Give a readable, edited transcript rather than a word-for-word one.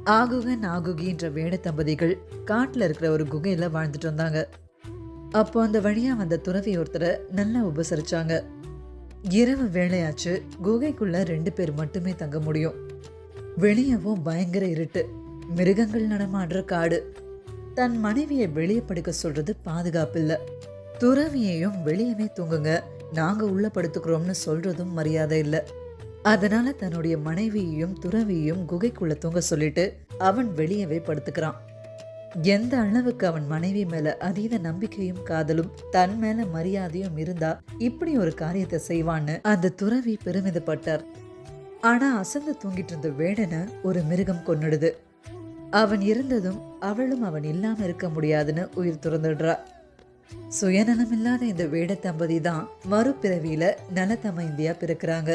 ஆகுகன் ஆகுகின்ற வேட தம்பதிகள் காட்டுல இருக்கிற ஒரு குகையில வாழ்ந்துட்டு வந்தாங்க. அப்போ அந்த வழியா வந்த துறவி ஒருத்தரை நல்லா உபசரிச்சாங்க. இரவு வேளையாச்சு. குகைக்குள்ள 2 பேர் மட்டுமே தங்க முடியும். வெளியவும் பயங்கர இருட்டு, மிருகங்கள் நடமாடுற காடு. தன் மனைவியை வெளியே படுக்க சொல்றது பாதுகாப்பு இல்ல. துறவியையும் வெளியவே தூங்குங்க, நாங்க உள்ள படுத்துக்கிறோம்னு சொல்றதும் மரியாதை இல்ல. அதனால தன்னுடைய மனைவியையும் துறவியையும் குகைக்குள்ள தூங்க சொல்லிட்டு அவன் வெளியவே படுத்துக்கிறான். எந்த அளவுக்கு அவன் மனைவி மேல அதீத நம்பிக்கையும் காதலும் தன் மேல மரியாதையும் இருந்தா இப்படி ஒரு காரியத்தை செய்வான்னு அந்த துறவி பெருமிதப்பட்டார். ஆனா அசந்து தூங்கிட்டு இருந்த வேடனை ஒரு மிருகம் கொன்னுடுது. அவன் இருந்ததும் அவளும் அவன் இல்லாம இருக்க முடியாதுன்னு உயிர் துறந்துடுறா. சுயநலம் இல்லாத இந்த வேட தம்பதி தான் மறுபிறவியில நலத்தமைந்தியா பிறக்கிறாங்க.